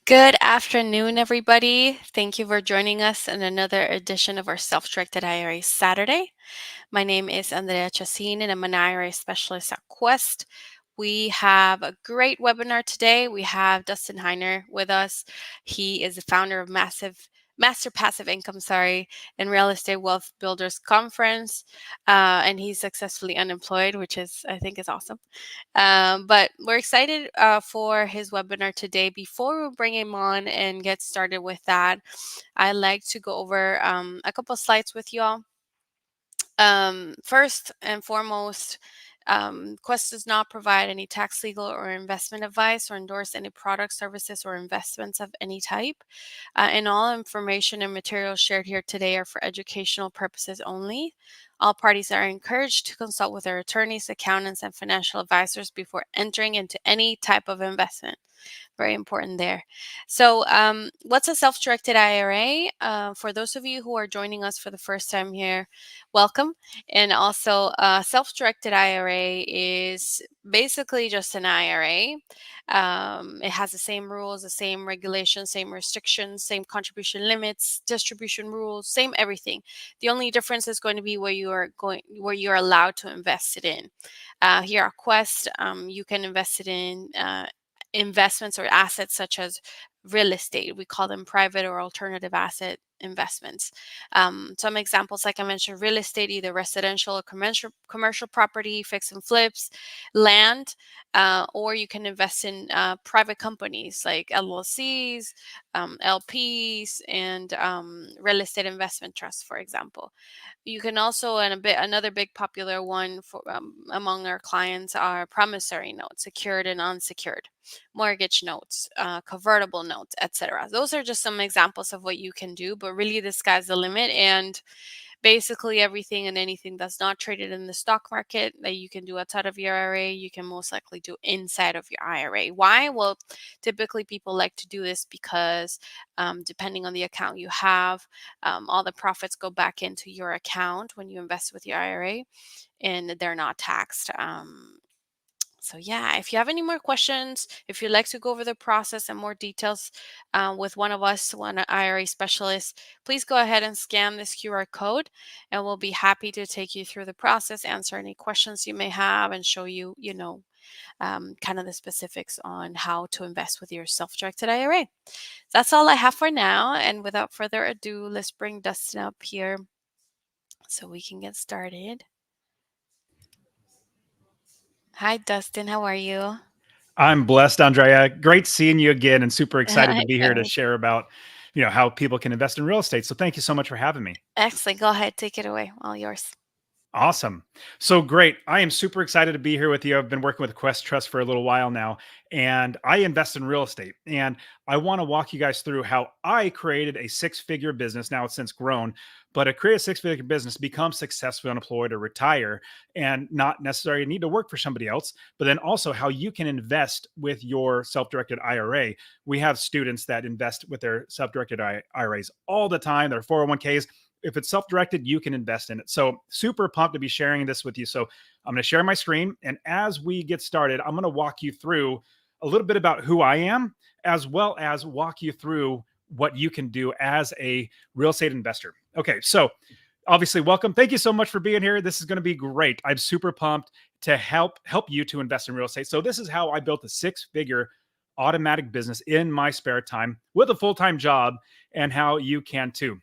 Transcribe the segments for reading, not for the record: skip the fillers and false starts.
Good afternoon, everybody. Thank you for joining us in another edition of our Self-Directed IRA Saturday. My name is Andrea Chacin, and I'm an IRA specialist at Quest. We have a great webinar today. We have Dustin Heiner with us. He is the founder of Master Passive Income, and Real Estate Wealth Builders Conference, and he's successfully unemployed, which I think is awesome. But we're excited for his webinar today. Before we bring him on and get started with that, I'd like to go over a couple of slides with you all. First and foremost, Quest does not provide any tax, legal, or investment advice or endorse any products, services, or investments of any type. And all information and materials shared here today are for educational purposes only. All parties are encouraged to consult with their attorneys, accountants, and financial advisors before entering into any type of investment. Very important there. So what's a self-directed IRA? For those of you who are joining us for the first time here, welcome. And also self-directed IRA is basically just an IRA. It has the same rules, the same regulations, same restrictions, same contribution limits, distribution rules, same everything. The only difference is going to be where you're allowed to invest it in. Here at Quest, you can invest it in investments or assets such as real estate. We call them private or alternative asset investments. Some examples, like I mentioned, real estate, either residential or commercial property, fix and flips, land, or you can invest in private companies like LLCs, LPs, and real estate investment trusts, for example. You can also, and another big popular one for among our clients are promissory notes, secured and unsecured, mortgage notes, convertible notes, etc. Those are just some examples of what you can do, but really the sky's the limit. And basically everything and anything that's not traded in the stock market that you can do outside of your IRA, you can most likely do inside of your IRA. Why? Well, typically people like to do this because depending on the account you have, all the profits go back into your account when you invest with your IRA, and they're not taxed. So yeah, if you have any more questions, if you'd like to go over the process and more details with one of us, one IRA specialist, please go ahead and scan this QR code, and we'll be happy to take you through the process, answer any questions you may have, and show you, kind of the specifics on how to invest with your self-directed IRA. That's all I have for now. And without further ado, let's bring Dustin up here so we can get started. Hi, Dustin. How are you? I'm blessed, Andrea. Great seeing you again, and super excited to be here to share about, how people can invest in real estate. So thank you so much for having me. Excellent. Go ahead. Take it away. All yours. Awesome. So great. I am super excited to be here with you. I've been working with Quest Trust for a little while now, and I invest in real estate. And I want to walk you guys through how I created a six-figure business. Now it's since grown, but I created a six-figure business, become successfully unemployed or retire, and not necessarily need to work for somebody else, but then also how you can invest with your self-directed IRA. We have students that invest with their self-directed IRAs all the time, their 401ks. If it's self-directed, you can invest in it. So super pumped to be sharing this with you. So I'm going to share my screen. And as we get started, I'm going to walk you through a little bit about who I am, as well as walk you through what you can do as a real estate investor. Okay, so obviously, welcome. Thank you so much for being here. This is going to be great. I'm super pumped to help you to invest in real estate. So this is how I built a six-figure automatic business in my spare time with a full-time job, and how you can too.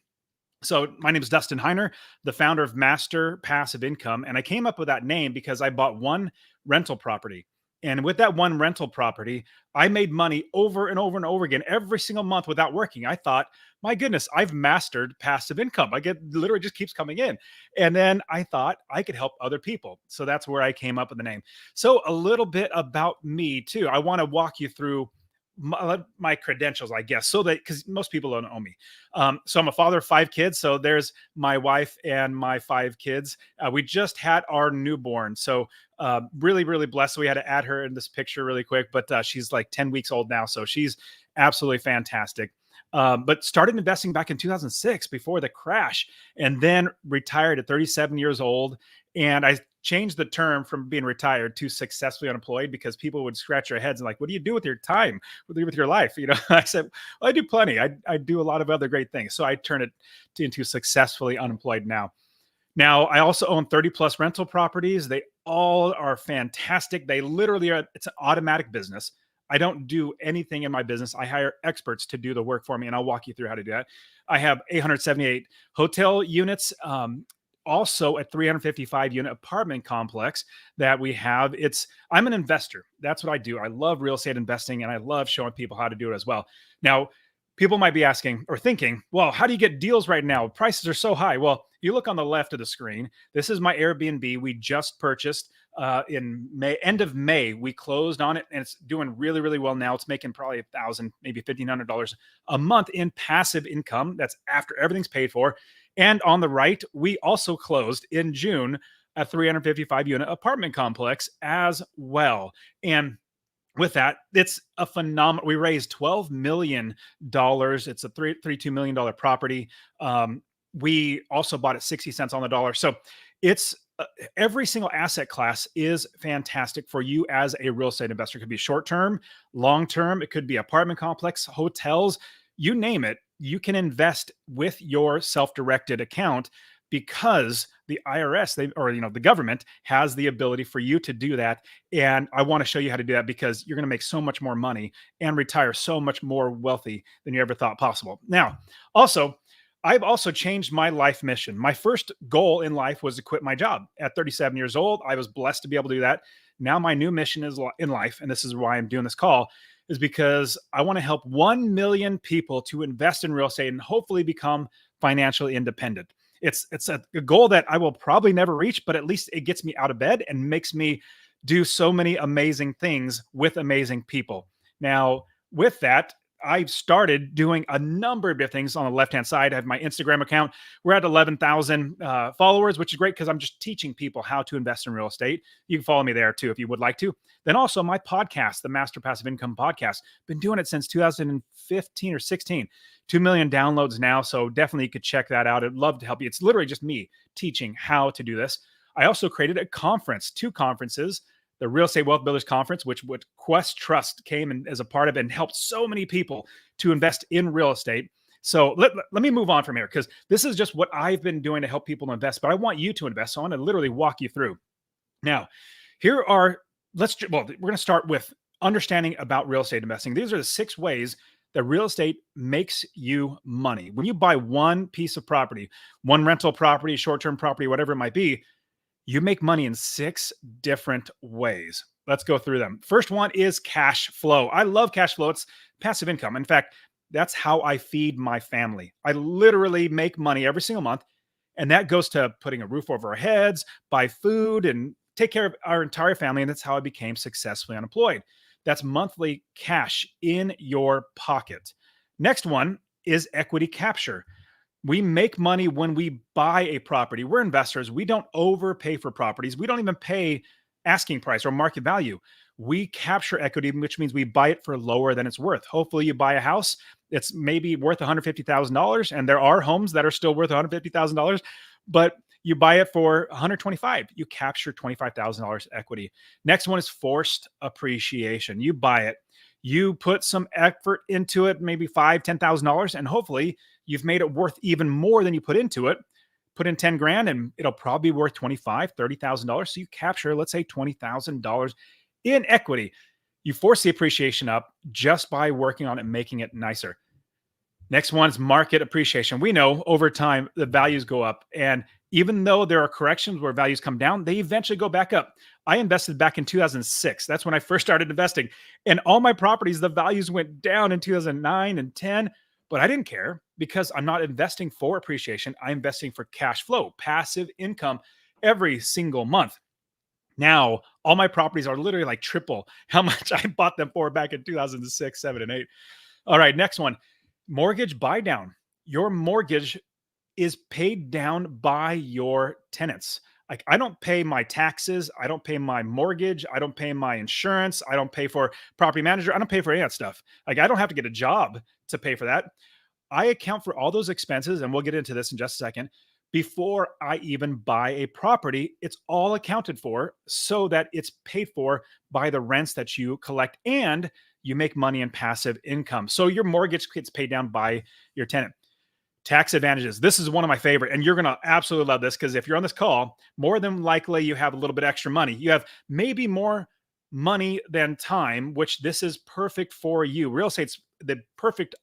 So my name is Dustin Heiner, the founder of Master Passive Income. And I came up with that name because I bought one rental property. And with that one rental property, I made money over and over and over again every single month without working. I thought, my goodness, I've mastered passive income. I get literally just keeps coming in. And then I thought I could help other people. So that's where I came up with the name. So a little bit about me too. I want to walk you through my credentials, I guess, so that because most people don't know me. So I'm a father of 5 kids. So there's my wife and my 5 kids. We just had our newborn, so really, really blessed. We had to add her in this picture really quick, but she's like 10 weeks old now, so she's absolutely fantastic. But started investing back in 2006 before the crash, and then retired at 37 years old. And I changed the term from being retired to successfully unemployed because people would scratch their heads and like, what do you do with your time? What do you do with your life? I said, well, I do plenty. I do a lot of other great things. So I turned it into successfully unemployed now. Now, I also own 30 plus rental properties. They all are fantastic. They literally are, it's an automatic business. I don't do anything in my business. I hire experts to do the work for me, and I'll walk you through how to do that. I have 878 hotel units, also a 355 unit apartment complex that we have. I'm an investor. That's what I do. I love real estate investing, and I love showing people how to do it as well. Now, people might be asking or thinking, well, how do you get deals right now? Prices are so high. Well, you look on the left of the screen. This is my Airbnb. We just purchased in May, end of May. We closed on it, and it's doing really, really well now. It's making probably $1,000, maybe $1,500 a month in passive income. That's after everything's paid for. And on the right, we also closed in June a 355 unit apartment complex as well. And with that, it's a phenomenal. We raised $12 million. It's a $32 million property. We also bought it 60 cents on the dollar. So it's every single asset class is fantastic for you as a real estate investor. It could be short term, long term. It could be apartment complex, hotels, you name it. You can invest with your self-directed account because the IRS, the government has the ability for you to do that. And I want to show you how to do that because you're going to make so much more money and retire so much more wealthy than you ever thought possible. Now, also, I've also changed my life mission. My first goal in life was to quit my job at 37 years old. I was blessed to be able to do that. Now my new mission is in life, and this is why I'm doing this call, is because I want to help 1 million people to invest in real estate and hopefully become financially independent. It's a goal that I will probably never reach, but at least it gets me out of bed and makes me do so many amazing things with amazing people. Now, with that, I've started doing a number of things on the left-hand side. I have my Instagram account. We're at 11,000 followers, which is great because I'm just teaching people how to invest in real estate. You can follow me there too if you would like to. Then also my podcast, the Master Passive Income Podcast. Been doing it since 2015 or 16. 2 million downloads now, so definitely you could check that out. I'd love to help you. It's literally just me teaching how to do this. I also created a conference, 2 conferences, the Real Estate Wealth Builders Conference, which Quest Trust came in as a part of and helped so many people to invest in real estate. So let me move on from here because this is just what I've been doing to help people to invest, but I want you to invest. So I want to literally walk you through. Now, we're going to start with understanding about real estate investing. These are the 6 ways that real estate makes you money. When you buy one piece of property, one rental property, short-term property, whatever it might be, you make money in 6 different ways. Let's go through them. First one is cash flow. I love cash flow. It's passive income. In fact, that's how I feed my family. I literally make money every single month, and that goes to putting a roof over our heads, buy food, and take care of our entire family. And that's how I became successfully unemployed. That's monthly cash in your pocket. Next one is equity capture. We make money when we buy a property. We're investors. We don't overpay for properties. We don't even pay asking price or market value. We capture equity, which means we buy it for lower than it's worth. Hopefully you buy a house that's maybe worth $150,000, and there are homes that are still worth $150,000, but you buy it for 125. You capture $25,000 equity. Next one is forced appreciation. You buy it, you put some effort into it, maybe $5,000, $10,000, and hopefully you've made it worth even more than you put into it. Put in 10 grand and it'll probably be worth $25,000, $30,000. So you capture, let's say, $20,000 in equity. You force the appreciation up just by working on it and making it nicer. Next one is market appreciation. We know over time the values go up. And even though there are corrections where values come down, they eventually go back up. I invested back in 2006. That's when I first started investing. And all my properties, the values went down in 2009 and 10. But I didn't care because I'm not investing for appreciation. I'm investing for cash flow, passive income every single month. Now, all my properties are literally like triple how much I bought them for back in 2006, 7, and 8. All right, next one. Mortgage buy down. Your mortgage is paid down by your tenants. Like, I don't pay my taxes, I don't pay my mortgage, I don't pay my insurance, I don't pay for property manager, I don't pay for any of that stuff. Like, I don't have to get a job to pay for that. I account for all those expenses, and we'll get into this in just a second. Before I even buy a property, it's all accounted for so that it's paid for by the rents that you collect, and you make money in passive income. So your mortgage gets paid down by your tenant. Tax advantages. This is one of my favorite, and you're going to absolutely love this because if you're on this call, more than likely you have a little bit extra money. You have maybe more money than time, which this is perfect for you. Real estate's the perfect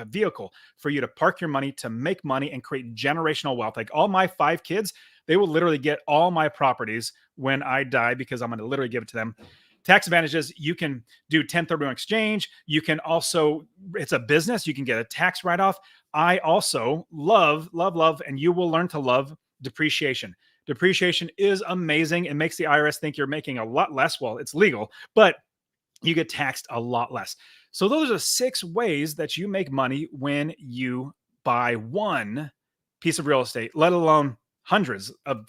vehicle for you to park your money, to make money and create generational wealth. Like all my 5 kids, they will literally get all my properties when I die because I'm going to literally give it to them. Tax advantages, you can do 1031 exchange. You can also, it's a business, you can get a tax write-off. I also love, love, love, and you will learn to love depreciation. Depreciation is amazing. It makes the IRS think you're making a lot less. Well, it's legal, but you get taxed a lot less. So those are 6 ways that you make money when you buy one piece of real estate, let alone hundreds of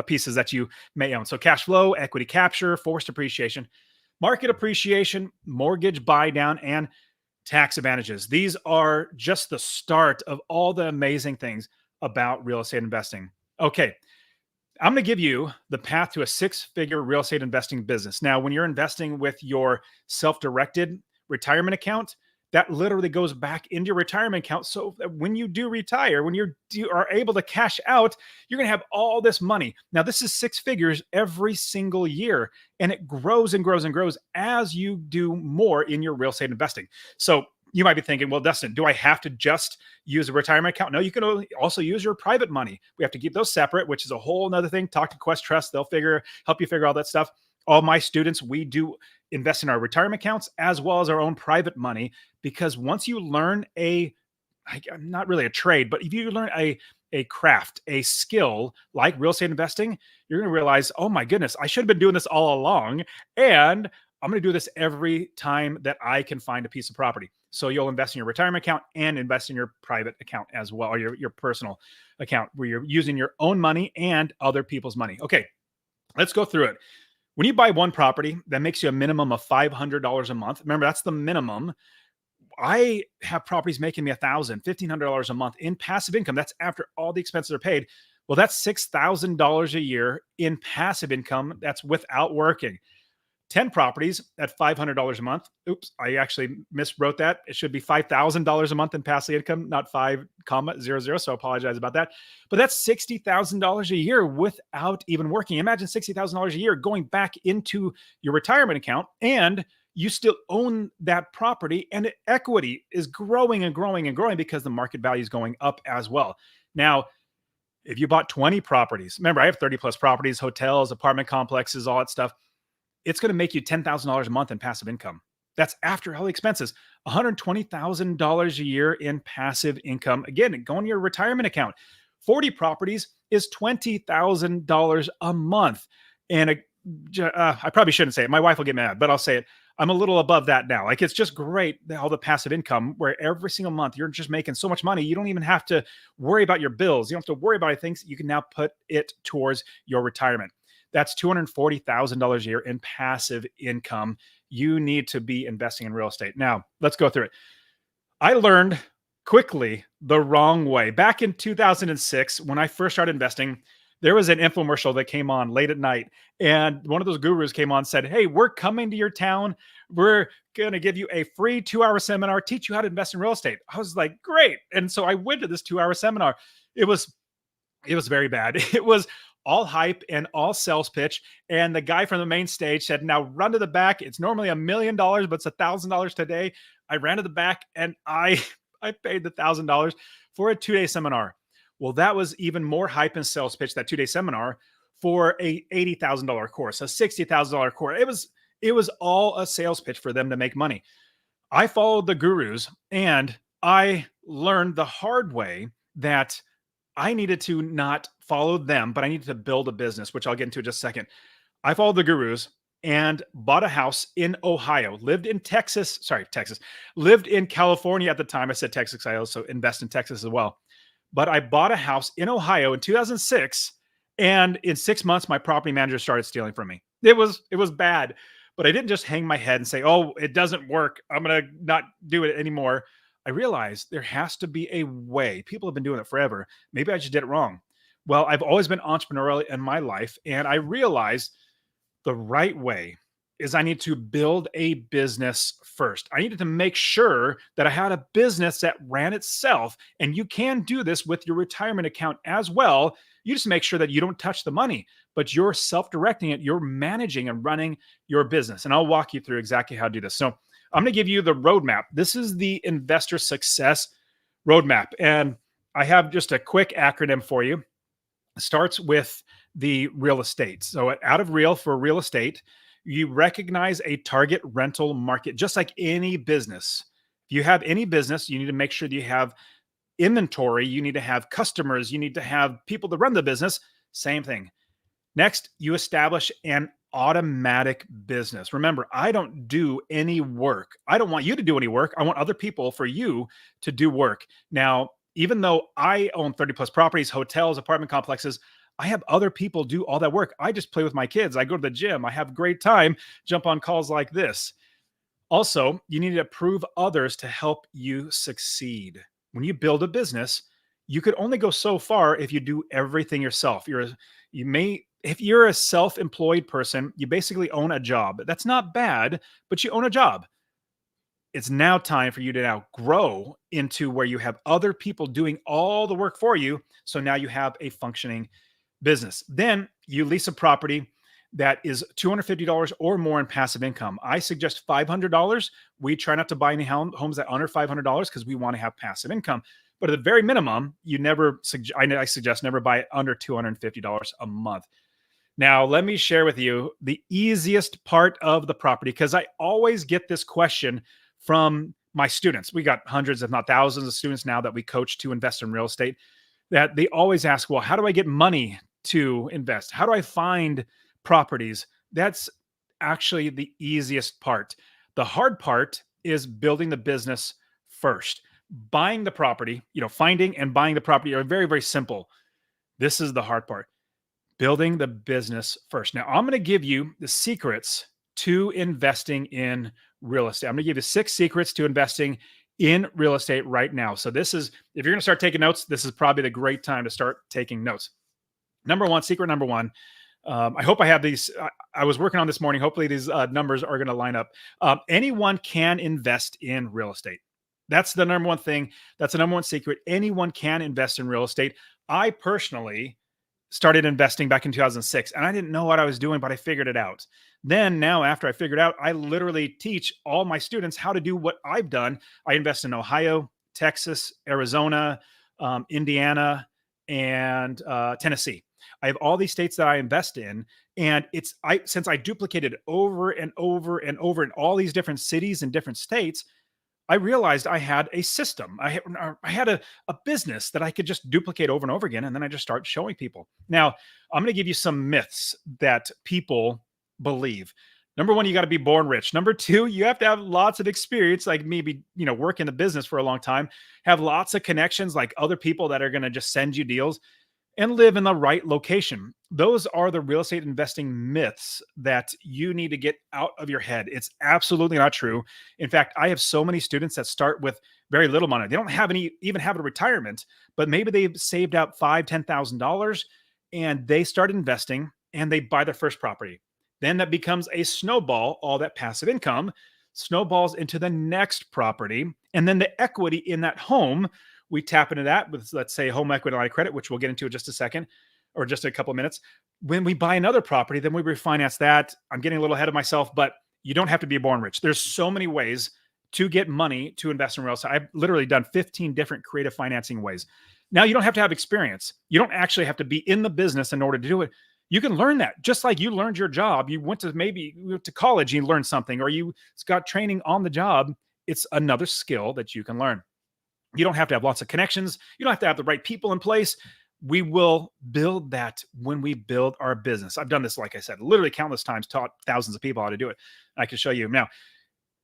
pieces that you may own. So cash flow, equity capture, forced appreciation, market appreciation, mortgage buy down, and tax advantages. These are just the start of all the amazing things about real estate investing. Okay, I'm going to give you the path to a 6-figure real estate investing business. Now, when you're investing with your self-directed retirement account, that literally goes back into your retirement account. So that when you do retire, when you are able to cash out, you're going to have all this money. Now, this is 6 figures every single year, and it grows and grows and grows as you do more in your real estate investing. So you might be thinking, well, Dustin, do I have to just use a retirement account? No, you can also use your private money. We have to keep those separate, which is a whole nother thing. Talk to Quest Trust. They'll help you figure all that stuff. All my students, we do invest in our retirement accounts as well as our own private money, because once you learn not really a trade, but if you learn a craft, a skill like real estate investing, you're going to realize, oh my goodness, I should have been doing this all along. And I'm going to do this every time that I can find a piece of property. So you'll invest in your retirement account and invest in your private account as well, or your personal account where you're using your own money and other people's money. Okay, let's go through it. When you buy one property, that makes you a minimum of $500 a month. Remember, that's the minimum. I have properties making me $1,000, $1,500 a month in passive income. That's after all the expenses are paid. Well, that's $6,000 a year in passive income. That's without working. 10 properties at $500 a month. Oops, I actually miswrote that. It should be $5,000 a month in passive income, not 5,00. So I apologize about that. But that's $60,000 a year without even working. Imagine $60,000 a year going back into your retirement account, and you still own that property, and equity is growing and growing and growing because the market value is going up as well. Now, if you bought 20 properties, remember I have 30 plus properties, hotels, apartment complexes, all that stuff. It's going to make you $10,000 a month in passive income. That's after all the expenses. $120,000 a year in passive income. Again, going to your retirement account. 40 properties is $20,000 a month. And I probably shouldn't say it. My wife will get mad, but I'll say it. I'm a little above that now. Like, it's just great, all the passive income where every single month you're just making so much money. You don't even have to worry about your bills. You don't have to worry about things. You can now put it towards your retirement. That's $240,000 a year in passive income. You need to be investing in real estate. Now, let's go through it. I learned quickly the wrong way. Back in 2006, when I first started investing, there was an infomercial that came on late at night, and one of those gurus came on and said, hey, we're coming to your town. We're going to give you a free 2-hour seminar, teach you how to invest in real estate. I was like, great. And so I went to this 2-hour seminar. It was very bad. It was all hype and all sales pitch. And the guy from the main stage said, now run to the back. It's normally $1 million, but it's $1,000 today. I ran to the back and I paid the $1,000 for a 2-day seminar. Well, that was even more hype and sales pitch, that 2-day seminar, for a $80,000 course, a $60,000 course. It was all a sales pitch for them to make money. I followed the gurus, and I learned the hard way that I needed to not follow them, but I needed to build a business, which I'll get into in just a second. I followed the gurus and bought a house in Ohio, lived in Texas, sorry, Texas, lived in California at the time. I said Texas, I also invest in Texas as well. But I bought a house in Ohio in 2006, and in 6 months my property manager started stealing from me. It was bad. But I didn't just hang my head and say, "Oh, it doesn't work. I'm going to not do it anymore." I realized there has to be a way. People have been doing it forever. Maybe I just did it wrong. Well, I've always been entrepreneurial in my life, and I realized the right way is I need to build a business first. I needed to make sure that I had a business that ran itself. And you can do this with your retirement account as well. You just make sure that you don't touch the money, but you're self directing it. You're managing and running your business. And I'll walk you through exactly how to do this. So I'm going to give you the roadmap. This is the investor success roadmap. And I have just a quick acronym for you. It starts with the real estate. So out of real for real estate, you recognize a target rental market, just like any business. If you have any business, you need to make sure that you have inventory, you need to have customers, you need to have people to run the business. Same thing. Next, you establish an automatic business. Remember, I don't do any work. I don't want you to do any work. I want other people for you to do work. Now, even though I own 30 plus properties, hotels, apartment complexes, I have other people do all that work. I just play with my kids. I go to the gym. I have a great time, jump on calls like this. Also, you need to approve others to help you succeed. When you build a business, you could only go so far if you do everything yourself. If you're a self-employed person, you basically own a job. That's not bad, but you own a job. It's now time for you to now grow into where you have other people doing all the work for you. So now you have a functioning business. Then you lease a property that is $250 or more in passive income. I suggest $500. We try not to buy any homes that are under $500 because we want to have passive income. But at the very minimum, I suggest never buy it under $250 a month. Now, let me share with you the easiest part of the property because I always get this question from my students. We got hundreds, if not thousands, of students now that we coach to invest in real estate, that they always ask, well, how do I get money to invest? How do I find properties? That's actually the easiest part. The hard part is building the business first. Buying the property, finding and buying the property are very, very simple. This is the hard part. Building the business first. Now, I'm going to give you the secrets to investing in real estate. I'm going to give you 6 secrets to investing in real estate right now. So if you're going to start taking notes, this is probably the great time to start taking notes. Secret number one. I hope I have these. I was working on this morning. Hopefully these numbers are going to line up. Anyone can invest in real estate. That's the number one thing. That's the number one secret. Anyone can invest in real estate. I personally started investing back in 2006 and I didn't know what I was doing, but I figured it out. Then now after I figured out, I literally teach all my students how to do what I've done. I invest in Ohio, Texas, Arizona, Indiana, and Tennessee. I have all these states that I invest in, and since I duplicated over and over and over in all these different cities and different states, I realized I had a system. I had a business that I could just duplicate over and over again. And then I just start showing people. Now, I'm going to give you some myths that people believe. Number one, you got to be born rich. Number two, you have to have lots of experience, like maybe, work in the business for a long time, have lots of connections, like other people that are going to just send you deals, and live in the right location. Those are the real estate investing myths that you need to get out of your head. It's absolutely not true. In fact, I have so many students that start with very little money. They don't have even have a retirement, but maybe they've saved out $5,000, $10,000 and they start investing and they buy their first property. Then that becomes a snowball. All that passive income snowballs into the next property. And then the equity in that home, we tap into that with, let's say, home equity line of credit, which we'll get into in just a second or just a couple of minutes. When we buy another property, then we refinance that. I'm getting a little ahead of myself, but you don't have to be born rich. There's so many ways to get money to invest in real estate. I've literally done 15 different creative financing ways. Now, you don't have to have experience. You don't actually have to be in the business in order to do it. You can learn that just like you learned your job. You went to college and you learned something, or you got training on the job. It's another skill that you can learn. You don't have to have lots of connections. You don't have to have the right people in place. We will build that when we build our business. I've done this, like I said, literally countless times, taught thousands of people how to do it. I can show you now.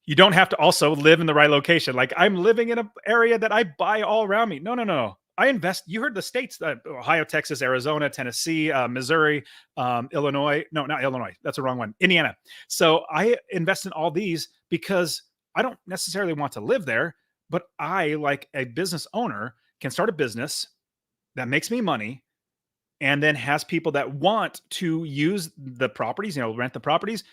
You don't have to also live in the right location. Like I'm living in an area that I buy all around me. No, no, no. I invest. You heard the states: Ohio, Texas, Arizona, Tennessee, Missouri, Illinois. No, not Illinois. That's the wrong one. Indiana. So I invest in all these because I don't necessarily want to live there, but I, like a business owner, can start a business that makes me money and then has people that want to use the properties, rent the properties.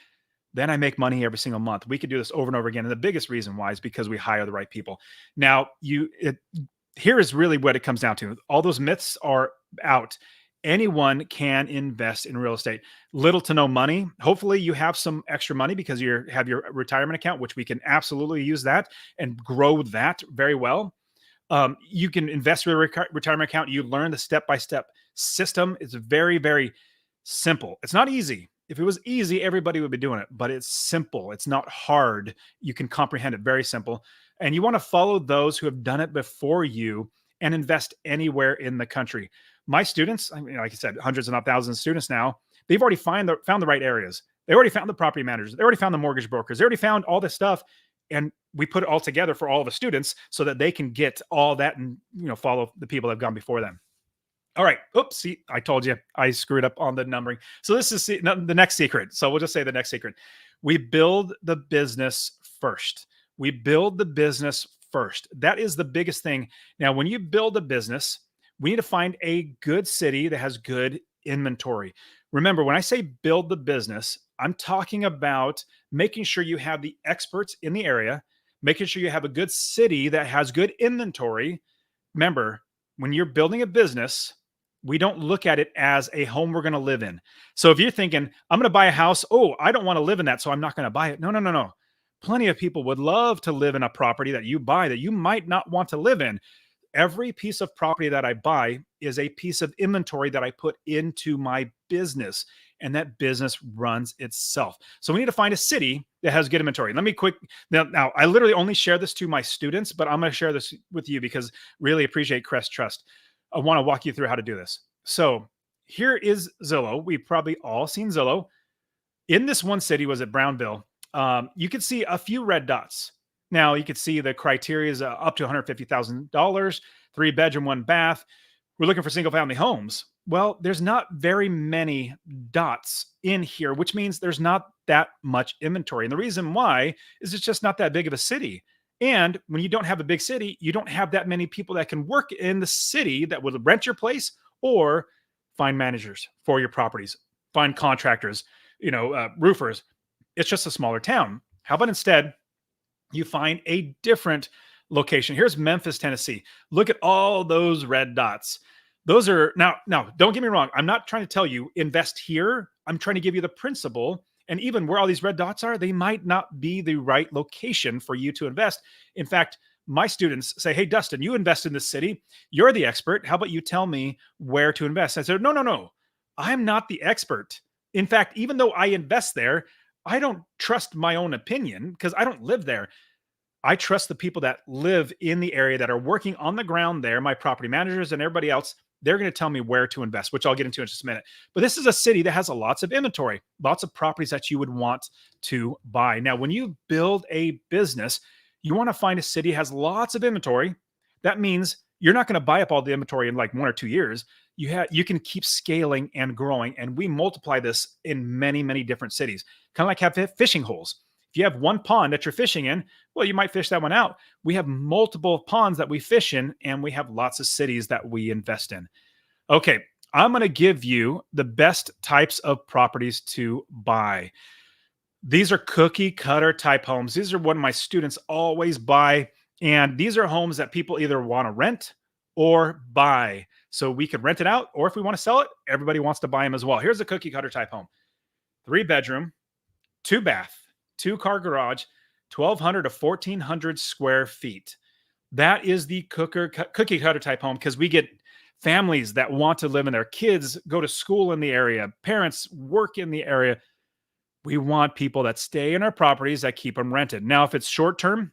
Then I make money every single month. We could do this over and over again. And the biggest reason why is because we hire the right people. Now, here is really what it comes down to. All those myths are out. Anyone can invest in real estate. Little to no money. Hopefully you have some extra money because you have your retirement account, which we can absolutely use that and grow that very well. You can invest with a retirement account. You learn the step-by-step system. It's very, very simple. It's not easy. If it was easy, everybody would be doing it, but it's simple. It's not hard. You can comprehend it. Very simple. And you want to follow those who have done it before you and invest anywhere in the country. My students, I mean, like I said, hundreds and not thousands of students now, they've already found the right areas. They already found the property managers. They already found the mortgage brokers. They already found all this stuff. And we put it all together for all the students so that they can get all that and follow the people that have gone before them. All right. Oops. See, I told you I screwed up on the numbering. So this is the next secret. So we'll just say the next secret. We build the business first. We build the business first. That is the biggest thing. Now, when you build a business, we need to find a good city that has good inventory. Remember, when I say build the business, I'm talking about making sure you have the experts in the area, making sure you have a good city that has good inventory. Remember, when you're building a business, we don't look at it as a home we're going to live in. So if you're thinking, I'm going to buy a house, oh, I don't want to live in that, so I'm not going to buy it. No, no, no, no. Plenty of people would love to live in a property that you buy that you might not want to live in. Every piece of property that I buy is a piece of inventory that I put into my business, and that business runs itself. So we need to find a city that has good inventory. Let me now I literally only share this to my students, but I'm going to share this with you because really appreciate Crest Trust. I want to walk you through how to do this. So here is Zillow. We've probably all seen Zillow. In this one city, was it Brownville? You could see a few red dots. Now you could see the criteria is up to $150,000, 3-bedroom, 1 bath. We're looking for single family homes. Well, there's not very many dots in here, which means there's not that much inventory. And the reason why is it's just not that big of a city. And when you don't have a big city, you don't have that many people that can work in the city that would rent your place or find managers for your properties, find contractors, roofers. It's just a smaller town. How about instead you find a different location? Here's Memphis, Tennessee. Look at all those red dots. Those are now, don't get me wrong. I'm not trying to tell you invest here. I'm trying to give you the principle. And even where all these red dots are, they might not be the right location for you to invest. In fact, my students say, hey, Dustin, you invest in this city. You're the expert. How about you tell me where to invest? I said, no, no, no. I'm not the expert. In fact, even though I invest there, I don't trust my own opinion because I don't live there. I trust the people that live in the area that are working on the ground there, my property managers and everybody else. They're going to tell me where to invest, which I'll get into in just a minute. But this is a city that has lots of inventory, lots of properties that you would want to buy. Now, when you build a business, you want to find a city that has lots of inventory. That means you're not going to buy up all the inventory in like 1 or 2 years. You can keep scaling and growing. And we multiply this in many, many different cities, kind of like have fishing holes. If you have one pond that you're fishing in, well, you might fish that one out. We have multiple ponds that we fish in, and we have lots of cities that we invest in. Okay, I'm going to give you the best types of properties to buy. These are cookie cutter type homes. These are what my students always buy. And these are homes that people either want to rent or buy. So we could rent it out, or if we want to sell it, everybody wants to buy them as well. Here's a cookie cutter type home. 3-bedroom, 2 bath, 2-car garage, 1,200 to 1,400 square feet. That is the cookie cutter type home because we get families that want to live in there. Kids go to school in the area. Parents work in the area. We want people that stay in our properties that keep them rented. Now, if it's short term,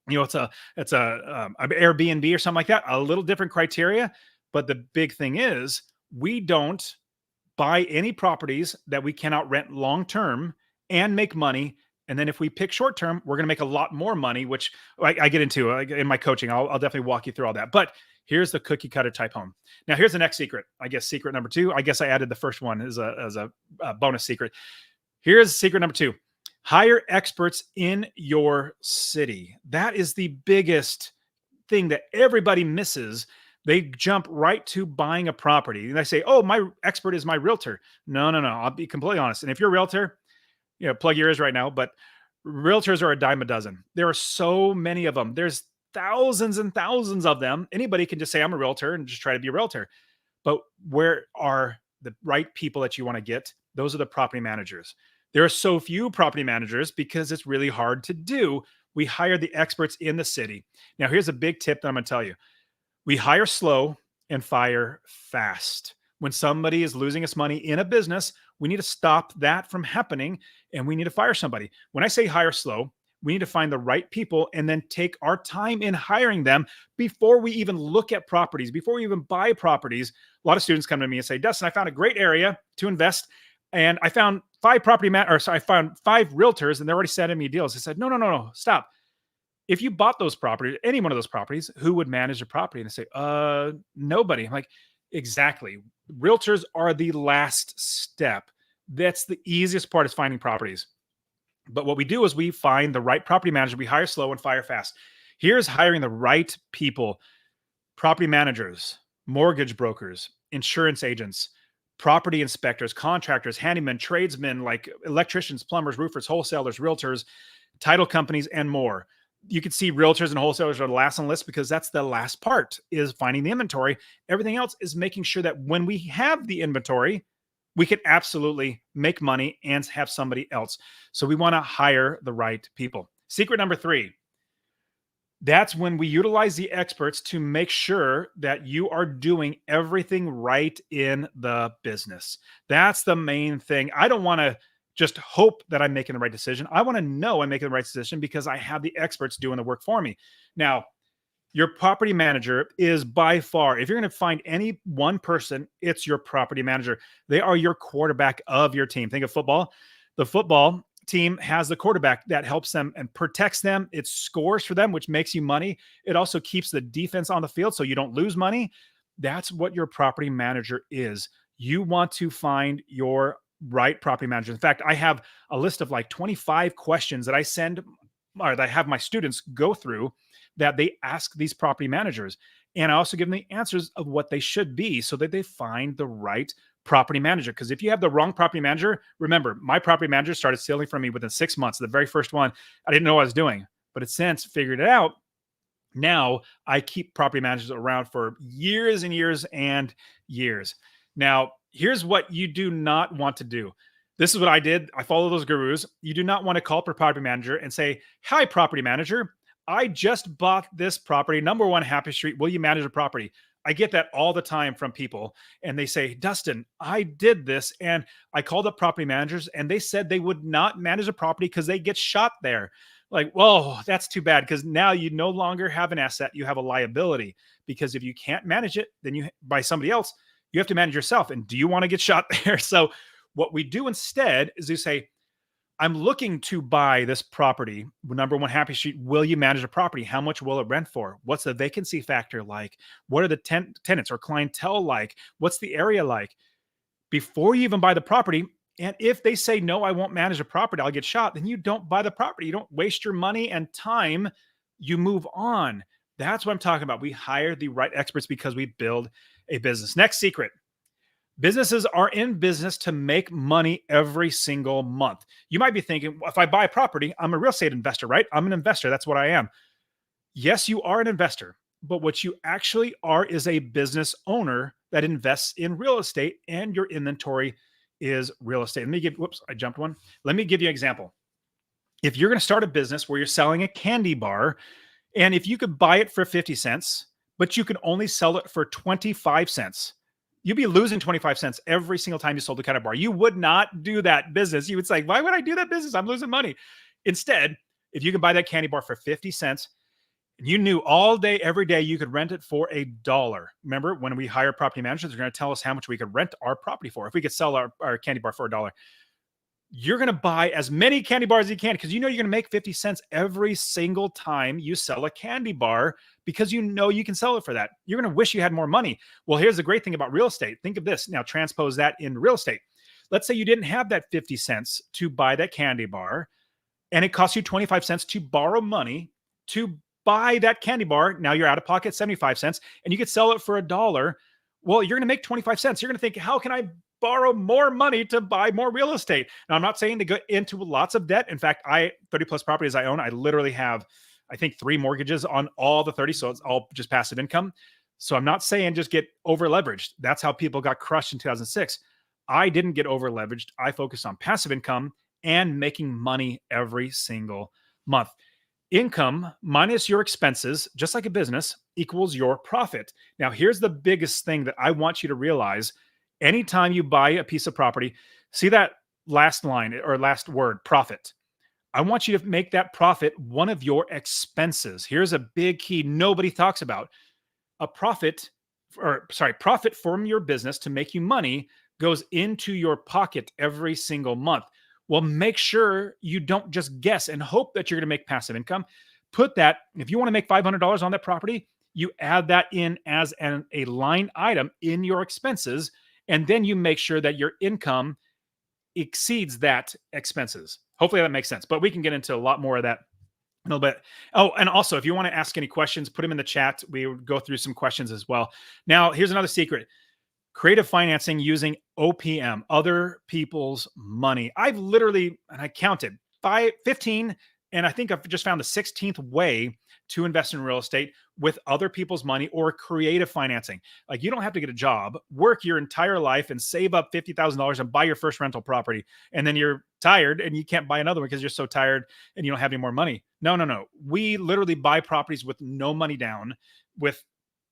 it's a Airbnb or something like that, a little different criteria. But the big thing is, we don't buy any properties that we cannot rent long term and make money. And then if we pick short term, we're going to make a lot more money, which I get into in my coaching. I'll definitely walk you through all that. But here's the cookie cutter type home. Now, here's the next secret. I guess secret number two. I guess I added the first one as a bonus secret. Here's secret number two: hire experts in your city. That is the biggest thing that everybody misses. They jump right to buying a property and they say, "Oh, my expert is my realtor." No, no, no. I'll be completely honest. And if you're a realtor, plug your ears right now, but realtors are a dime a dozen. There are so many of them. There's thousands and thousands of them. Anybody can just say, "I'm a realtor," and just try to be a realtor. But where are the right people that you want to get? Those are the property managers. There are so few property managers because it's really hard to do. We hire the experts in the city. Now, here's a big tip that I'm going to tell you: we hire slow and fire fast. When somebody is losing us money in a business, we need to stop that from happening and we need to fire somebody. When I say hire slow, we need to find the right people and then take our time in hiring them before we even look at properties, before we even buy properties. A lot of students come to me and say, "Dustin, I found a great area to invest and I found I found five realtors and they're already sending me deals." I said, "No, no, no, no, stop. If you bought those properties, any one of those properties, who would manage the property?" And I say, nobody. I'm like, exactly. Realtors are the last step. That's the easiest part, is finding properties. But what we do is we find the right property manager. We hire slow and fire fast. Here's hiring the right people: property managers, mortgage brokers, insurance agents, property inspectors, contractors, handymen, tradesmen like electricians, plumbers, roofers, wholesalers, realtors, title companies, and more. You can see realtors and wholesalers are the last on the list because that's the last part, is finding the inventory. Everything else is making sure that when we have the inventory, we can absolutely make money and have somebody else. So we want to hire the right people. Secret number three: that's when we utilize the experts to make sure that you are doing everything right in the business. That's the main thing. I don't want to just hope that I'm making the right decision. I want to know I'm making the right decision because I have the experts doing the work for me. Now, your property manager is by far, if you're going to find any one person, it's your property manager. They are your quarterback of your team. Think of football. The football team has the quarterback that helps them and protects them. It scores for them, which makes you money. It also keeps the defense on the field so you don't lose money. That's what your property manager is. You want to find your right property manager. In fact, I have a list of like 25 questions that I send, or that I have my students go through, that they ask these property managers. And I also give them the answers of what they should be so that they find the right property manager. Because if you have the wrong property manager, remember, my property manager started stealing from me within 6 months. The very first one, I didn't know what I was doing, but it's since figured it out. Now I keep property managers around for years and years and years. Now, here's what you do not want to do. This is what I did. I follow those gurus. You do not want to call up a property manager and say, "Hi, property manager. I just bought this property, number 1 Happy Street. Will you manage a property?" I get that all the time from people. And they say, "Dustin, I did this and I called up property managers and they said they would not manage a property because they get shot there." Like, whoa, that's too bad, because now you no longer have an asset. You have a liability, because if you can't manage it, then you by somebody else, you have to manage yourself. And do you want to get shot there? So what we do instead is we say, "I'm looking to buy this property, number 1 Happy Street. Will you manage a property? How much will it rent for? What's the vacancy factor like? What are the tenants or clientele like? What's the area like?" Before you even buy the property. And if they say, "No, I won't manage a property, I'll get shot," then you don't buy the property. You don't waste your money and time. You move on. That's what I'm talking about. We hire the right experts because we build a business. Next secret: businesses are in business to make money every single month. You might be thinking, "Well, if I buy a property, I'm a real estate investor, right? I'm an investor. That's what I am." Yes, you are an investor, but what you actually are is a business owner that invests in real estate, and your inventory is real estate. Whoops, I jumped one. Let me give you an example. If you're going to start a business where you're selling a candy bar, and if you could buy it for 50 cents, but you can only sell it for 25 cents, you'd be losing 25 cents every single time you sold a candy bar. You would not do that business. You would say, "Why would I do that business? I'm losing money." Instead, if you can buy that candy bar for 50 cents and you knew all day, every day, you could rent it for $1. Remember, when we hire property managers, they're going to tell us how much we could rent our property for. If we could sell our candy bar for $1, you're going to buy as many candy bars as you can because you know you're going to make 50 cents every single time you sell a candy bar because you know you can sell it for that. You're going to wish you had more money. Well, here's the great thing about real estate. Think of this. Now, transpose that in real estate. Let's say you didn't have that 50 cents to buy that candy bar, and it costs you 25 cents to borrow money to buy that candy bar. Now you're out of pocket 75 cents, and you could sell it for $1. Well, you're going to make 25 cents. You're going to think, how can I borrow more money to buy more real estate? Now, I'm not saying to go into lots of debt. In fact, 30 plus properties I own, I literally have, I think, 3 mortgages on all the 30. So it's all just passive income. So I'm not saying just get over leveraged. That's how people got crushed in 2006. I didn't get over leveraged. I focused on passive income and making money every single month. Income minus your expenses, just like a business, equals your profit. Now, here's the biggest thing that I want you to realize. Anytime you buy a piece of property, see that last line or last word, profit. I want you to make that profit one of your expenses. Here's a big key nobody talks about. Profit from your business to make you money goes into your pocket every single month. Well, make sure you don't just guess and hope that you're going to make passive income. Put that, if you want to make $500 on that property, you add that in as a line item in your expenses, and then you make sure that your income exceeds that expenses. Hopefully that makes sense, but we can get into a lot more of that a little bit. Oh, and also, if you want to ask any questions, put them in the chat. We would go through some questions as well. Now, here's another secret. Creative financing using OPM, other people's money. I've literally, and I counted 15, and I think I've just found the 16th way to invest in real estate with other people's money or creative financing. Like, you don't have to get a job, work your entire life and save up $50,000 and buy your first rental property. And then you're tired and you can't buy another one because you're so tired and you don't have any more money. No. We literally buy properties with no money down, with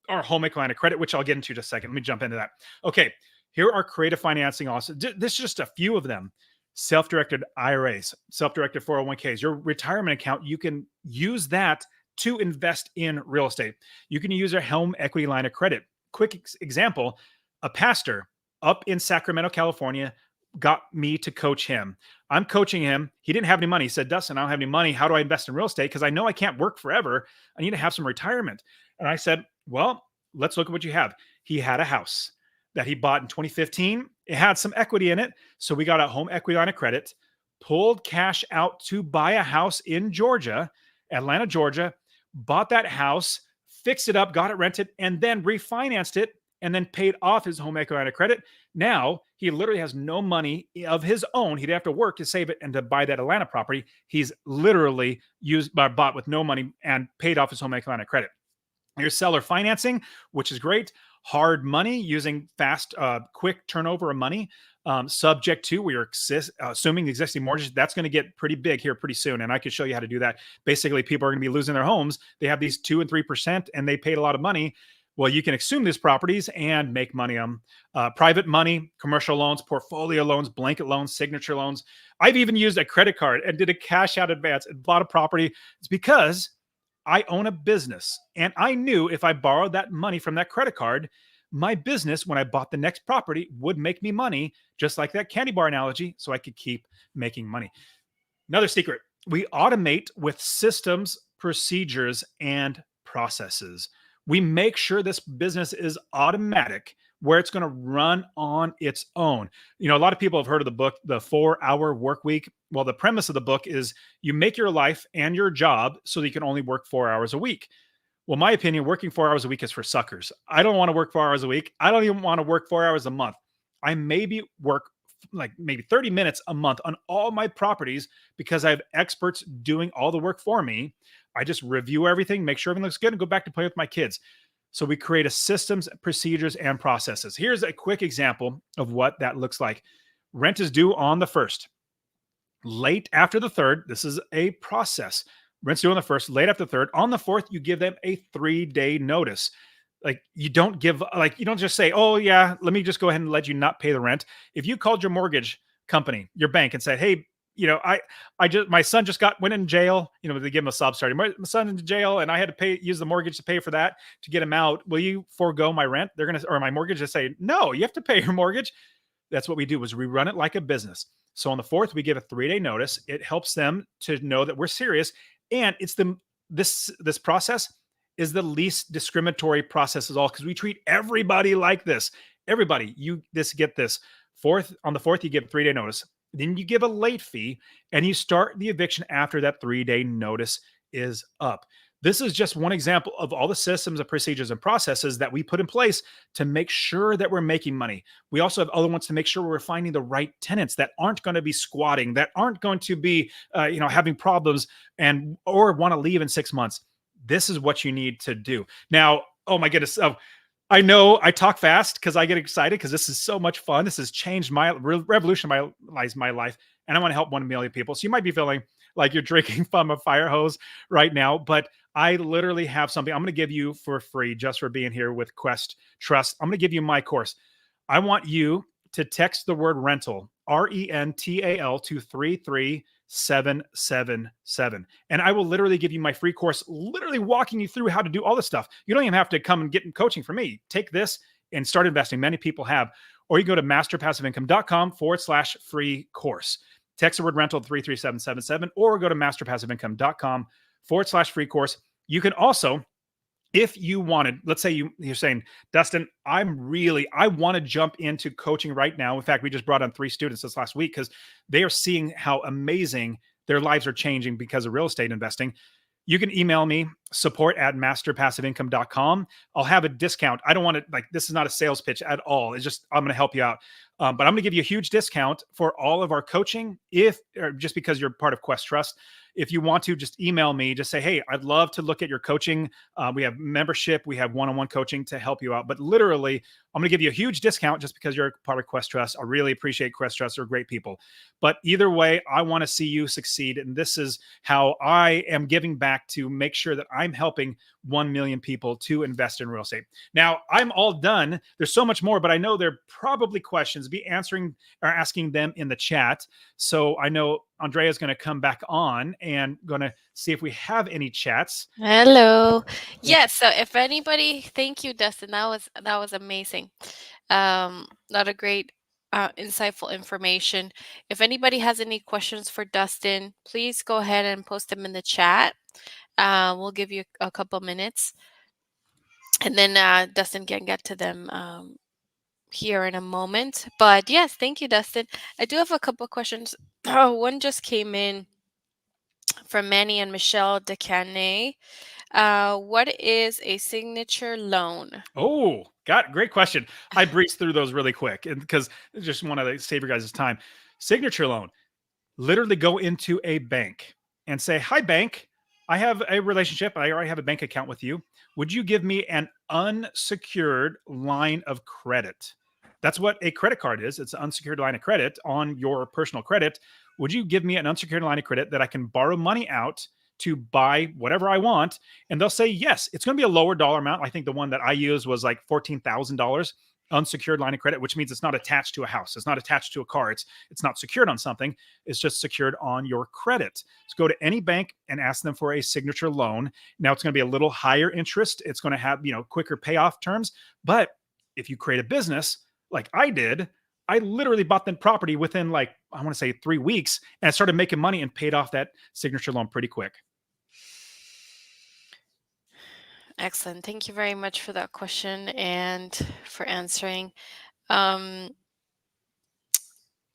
our home equity line of credit, which I'll get into just a second. Let me jump into that. Okay, here are creative financing also. This is just a few of them. Self-directed IRAs, self-directed 401ks, your retirement account, you can use that to invest in real estate. You can use a home equity line of credit. Quick example, a pastor up in Sacramento, California, got me to coach him. I'm coaching him. He didn't have any money. He said, Dustin, I don't have any money. How do I invest in real estate? Because I know I can't work forever. I need to have some retirement. And I said, well, let's look at what you have. He had a house that he bought in 2015. It had some equity in it. So we got a home equity line of credit, pulled cash out to buy a house in Georgia, Atlanta, Georgia, bought that house, fixed it up, got it rented, and then refinanced it and then paid off his home equity line of credit. Now he literally has no money of his own. He'd have to work to save it and to buy that Atlanta property. He's literally bought with no money and paid off his home equity line of credit. Here's seller financing, which is great. Hard money using fast, quick turnover of money. Subject to, we are assuming existing mortgage. That's going to get pretty big here pretty soon. And I can show you how to do that. Basically, people are going to be losing their homes. They have these 2 and 3% and they paid a lot of money. Well, you can assume these properties and make money on private money, commercial loans, portfolio loans, blanket loans, signature loans. I've even used a credit card and did a cash out advance and bought a property. It's because I own a business, and I knew if I borrowed that money from that credit card, my business, when I bought the next property, would make me money, just like that candy bar analogy, so I could keep making money. Another secret, we automate with systems, procedures, and processes. We make sure this business is automatic, where it's going to run on its own. You know, a lot of people have heard of the book, The 4-Hour Work Week. Well, the premise of the book is you make your life and your job so that you can only work 4 hours a week. Well, my opinion, working 4 hours a week is for suckers. I don't want to work 4 hours a week. I don't even want to work 4 hours a month. I maybe work like maybe 30 minutes a month on all my properties because I have experts doing all the work for me. I just review everything, make sure everything looks good, and go back to play with my kids. So we create a systems, procedures, and processes. Here's a quick example of what that looks like. Rent is due on the 1st. Late after the 3rd, this is a process. Rent's due on the 1st, late after the 3rd. On the 4th, you give them a 3-day notice. Like, you don't just say, oh yeah, let me just go ahead and let you not pay the rent. If you called your mortgage company, your bank, and said, hey, I just my son just went in jail. They give him a sob story. My son in jail, and I had to use the mortgage to pay for that to get him out. Will you forego my rent? They're gonna or my mortgage. Just say no. You have to pay your mortgage. That's what we do. Is we run it like a business. So on the fourth, we give a 3-day notice. It helps them to know that we're serious, and it's this process is the least discriminatory process at all because we treat everybody like this. Everybody, get this. On the fourth, you give a 3-day notice. Then you give a late fee and you start the eviction after that 3-day notice is up. This is just one example of all the systems and procedures and processes that we put in place to make sure that we're making money. We also have other ones to make sure we're finding the right tenants that aren't going to be squatting, that aren't going to be, having problems or want to leave in 6 months. This is what you need to do. Now, oh my goodness. I know I talk fast because I get excited because this is so much fun. This has changed revolutionized my life, and I want to help 1 million people. So you might be feeling like you're drinking from a fire hose right now, but I literally have something I'm going to give you for free just for being here with Quest Trust. I'm going to give you my course. I want you to text the word rental, RENTAL, to 33777. And I will literally give you my free course, literally walking you through how to do all this stuff. You don't even have to come and get coaching from me. Take this and start investing. Many people have. Or you go to masterpassiveincome.com/free course. Text the word rental to 33777 or go to masterpassiveincome.com/free course. You can also, if you wanted, let's say you're saying, Dustin, I want to jump into coaching right now. In fact, we just brought on 3 students this last week because they are seeing how amazing their lives are changing because of real estate investing. You can email me, support@masterpassiveincome.com. I'll have a discount. I don't want to, this is not a sales pitch at all. It's just, I'm going to help you out. But I'm going to give you a huge discount for all of our coaching just because you're part of Quest Trust. If you want to, just email me, just say, hey, I'd love to look at your coaching. We have membership, we have one-on-one coaching to help you out. But literally, I'm going to give you a huge discount just because you're a part of Quest Trust. I really appreciate Quest Trust. They're great people. But either way, I want to see you succeed. And this is how I am giving back to make sure that I'm helping 1 million people to invest in real estate. Now, I'm all done. There's so much more, but I know there are probably questions. Be asking them in the chat. So I know Andrea is going to come back on and going to see if we have any chats. Hello. Yes. So if anybody, thank you, Dustin. That was amazing. Lot of great, insightful information. If anybody has any questions for Dustin, please go ahead and post them in the chat. We'll give you a couple minutes, and then Dustin can get to them here in a moment. But yes, thank you, Dustin. I do have a couple questions. One just came in from Manny and Michelle DeCaney. What is a signature loan? Oh, great question. I breezed through those really quick because I just want to save your guys' time. Signature loan. Literally go into a bank and say, hi, bank. I have a relationship. I already have a bank account with you. Would you give me an unsecured line of credit? That's what a credit card is. It's an unsecured line of credit on your personal credit. Would you give me an unsecured line of credit that I can borrow money out to buy whatever I want? And they'll say, yes, it's going to be a lower dollar amount. I think the one that I used was like $14,000 unsecured line of credit, which means it's not attached to a house. It's not attached to a car. It's not secured on something. It's just secured on your credit. So go to any bank and ask them for a signature loan. Now it's going to be a little higher interest. It's going to have, quicker payoff terms. But if you create a business like I did, I literally bought the property within I want to say 3 weeks, and I started making money and paid off that signature loan pretty quick. Excellent. Thank you very much for that question and for answering.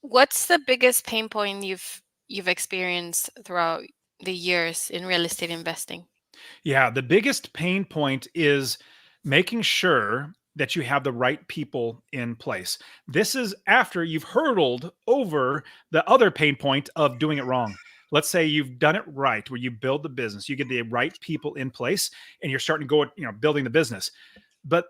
What's the biggest pain point you've experienced throughout the years in real estate investing? Yeah, the biggest pain point is making sure that you have the right people in place. This is after you've hurdled over the other pain point of doing it wrong. Let's say you've done it right, where you build the business, you get the right people in place, and you're starting to go, building the business. But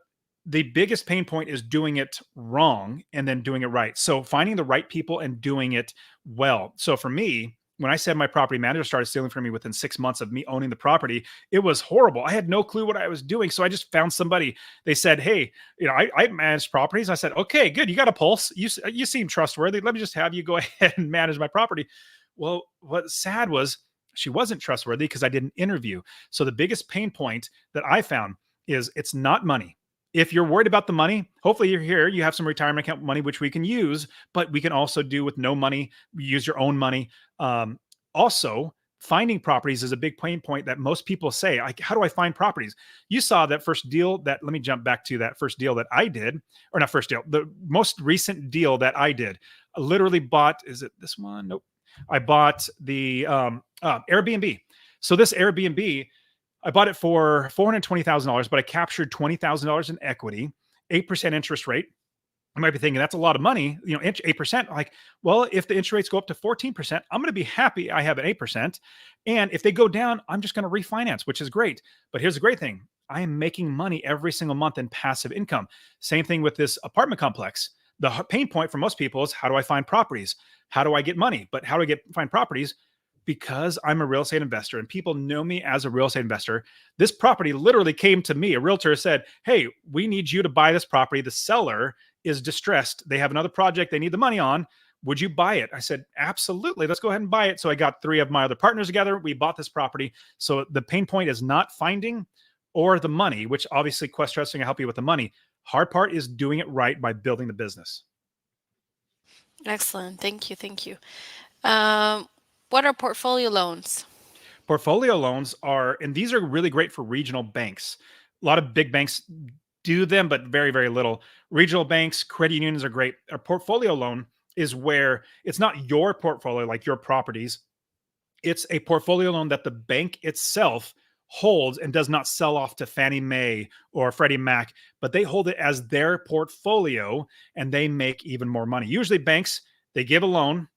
the biggest pain point is doing it wrong and then doing it right. So finding the right people and doing it well. So for me, when I said my property manager started stealing from me within 6 months of me owning the property, it was horrible. I had no clue what I was doing. So I just found somebody. They said, hey, I manage properties. I said, okay, good. You got a pulse. You seem trustworthy. Let me just have you go ahead and manage my property. Well, what's sad was she wasn't trustworthy because I did an interview. So the biggest pain point that I found is it's not money. If you're worried about the money, hopefully you're here, you have some retirement account money, which we can use, but we can also do with no money, use your own money. Um, Also, finding properties is a big pain point that most people say, like, how do I find properties? You saw that first deal that, let me jump back to that first deal that I did, or not first deal, the most recent deal that I did. I literally bought, is it this one? Nope. I bought the Airbnb. So this Airbnb, I bought it for $420,000, but I captured $20,000 in equity, 8% interest rate. You might be thinking that's a lot of money, 8%. Like, well, if the interest rates go up to 14%, I'm going to be happy I have an 8%. And if they go down, I'm just going to refinance, which is great. But here's the great thing, I am making money every single month in passive income. Same thing with this apartment complex. The pain point for most people is, how do I find properties? How do I get money? But how do I find properties? Because I'm a real estate investor and people know me as a real estate investor. This property literally came to me. A realtor said, "Hey, we need you to buy this property. The seller is distressed. They have another project they need the money on. Would you buy it?" I said, "Absolutely. Let's go ahead and buy it." So I got three of my other partners together. We bought this property. So the pain point is not finding or the money, which obviously Quest Trusting will help you with the money. Hard part is doing it right by building the business. Excellent. Thank you. Thank you. Um, what are portfolio loans? Portfolio loans are, and these are really great for regional banks. A lot of big banks do them, but very, very little. Regional banks, credit unions are great. A portfolio loan is where it's not your portfolio, like your properties. It's a portfolio loan that the bank itself holds and does not sell off to Fannie Mae or Freddie Mac, but they hold it as their portfolio and they make even more money. Usually banks, they give a loan